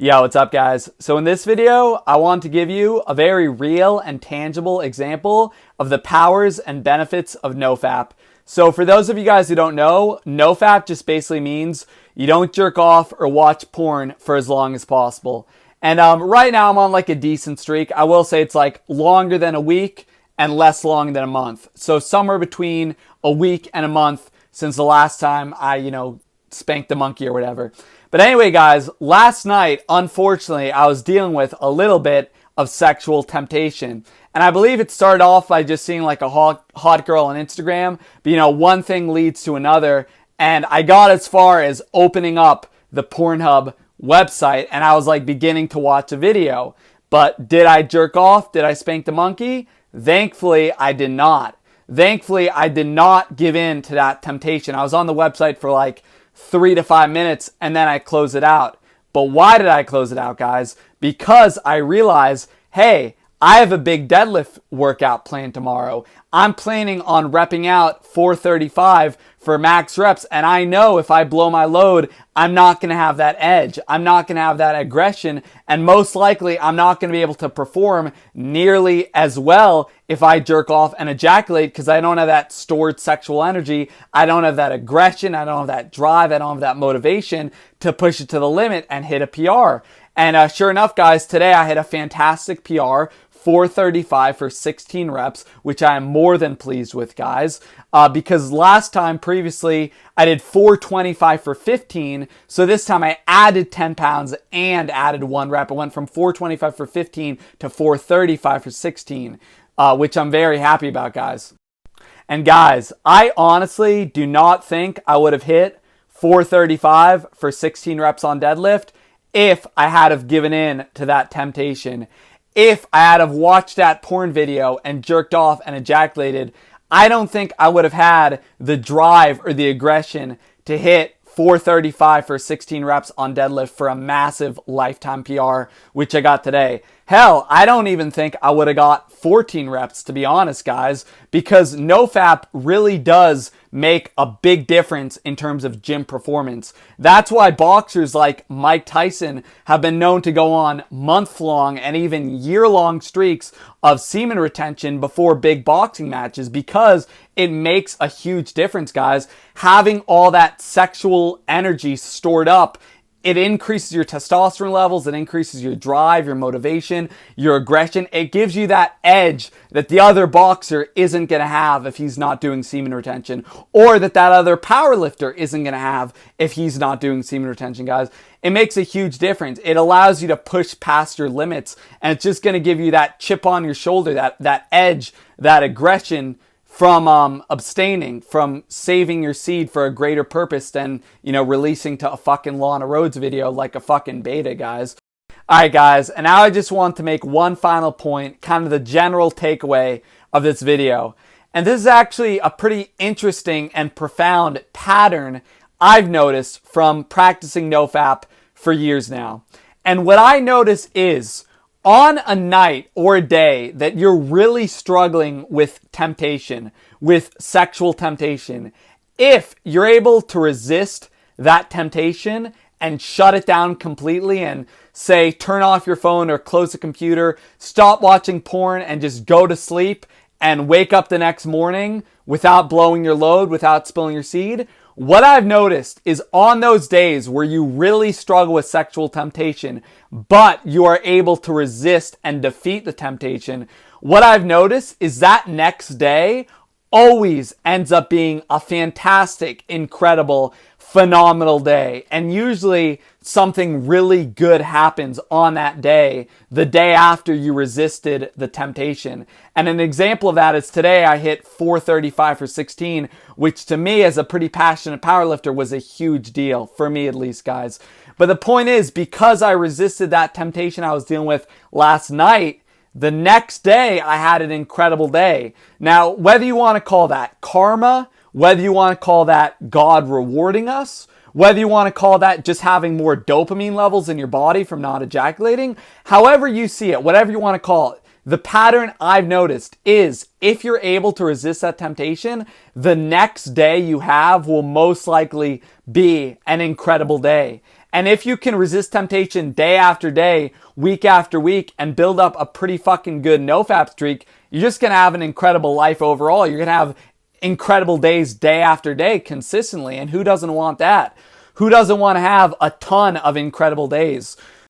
Yo, what's up guys? So in this video, I want to give you a very real and tangible example of the powers and benefits of No-Fap. So for those of you guys who don't know, No-Fap just basically means you don't jerk off or watch porn for as long as possible. And right now I'm on like a decent streak. I will say it's like longer than a week and less long than a month. So somewhere between a week and a month since the last time I, spanked the monkey or whatever. But anyway, guys, last night, unfortunately, I was dealing with a little bit of sexual temptation. And I believe it started off by just seeing like a hot girl on Instagram. But, one thing leads to another. And I got as far as opening up the Pornhub website. And I was like beginning to watch a video. But did I jerk off? Did I spank the monkey? Thankfully, I did not. Thankfully, I did not give in to that temptation. I was on the website for like 3 to 5 minutes and then I closed it out. But why did I close it out, guys? Because I realized, hey, I have a big deadlift workout planned tomorrow. I'm planning on repping out 435 for max reps. And I know if I blow my load, I'm not going to have that edge. I'm not going to have that aggression. And most likely, I'm not going to be able to perform nearly as well if I jerk off and ejaculate because I don't have that stored sexual energy. I don't have that aggression. I don't have that drive. I don't have that motivation to push it to the limit and hit a PR. And sure enough, guys, today I hit a fantastic PR. 435 for 16 reps, which I am more than pleased with, guys, because last time previously I did 425 for 15. So this time I added 10 pounds and added 1 rep. I went from 425 for 15 to 435 for 16, which I'm very happy about, guys. And guys, I honestly do not think I would have hit 435 for 16 reps on deadlift if I had have given in to that temptation. If I had have watched that porn video and jerked off and ejaculated, I don't think I would have had the drive or the aggression to hit 435 for 16 reps on deadlift for a massive lifetime PR, which I got today. Hell, I don't even think I would have got 14 reps, to be honest, guys, because No-Fap really does make a big difference in terms of gym performance. That's why boxers like Mike Tyson have been known to go on month-long and even year-long streaks of semen retention before big boxing matches because it makes a huge difference, guys. Having all that sexual energy stored up, it increases your testosterone levels, it increases your drive, your motivation, your aggression. It gives you that edge that the other boxer isn't going to have if he's not doing semen retention, or that other powerlifter isn't going to have if he's not doing semen retention, guys. It makes a huge difference. It allows you to push past your limits, and it's just going to give you that chip on your shoulder, that edge, that aggression from abstaining, from saving your seed for a greater purpose than, releasing to a fucking Lana Rhodes video like a fucking beta, guys. Alright, guys, and now I just want to make one final point, kind of the general takeaway of this video. And this is actually a pretty interesting and profound pattern I've noticed from practicing No-Fap for years now. And what I notice is, on a night or a day that you're really struggling with temptation, with sexual temptation, if you're able to resist that temptation and shut it down completely and say, turn off your phone or close the computer, stop watching porn and just go to sleep and wake up the next morning without blowing your load, without spilling your seed, what I've noticed is on those days where you really struggle with sexual temptation, but you are able to resist and defeat the temptation, what I've noticed is that next day always ends up being a fantastic, incredible, phenomenal day. And usually something really good happens on that day, the day after you resisted the temptation. And an example of that is today I hit 435 for 16, which to me as a pretty passionate powerlifter was a huge deal, for me at least, guys. But the point is, because I resisted that temptation I was dealing with last night, the next day I had an incredible day. Now, whether you want to call that karma, whether you want to call that God rewarding us, whether you want to call that just having more dopamine levels in your body from not ejaculating, however you see it, whatever you want to call it, the pattern I've noticed is if you're able to resist that temptation, the next day you have will most likely be an incredible day. And if you can resist temptation day after day, week after week, and build up a pretty fucking good no-fap streak, you're just going to have an incredible life overall. You're going to have incredible days day after day consistently. And who doesn't want that? Who doesn't want to have a ton of incredible days?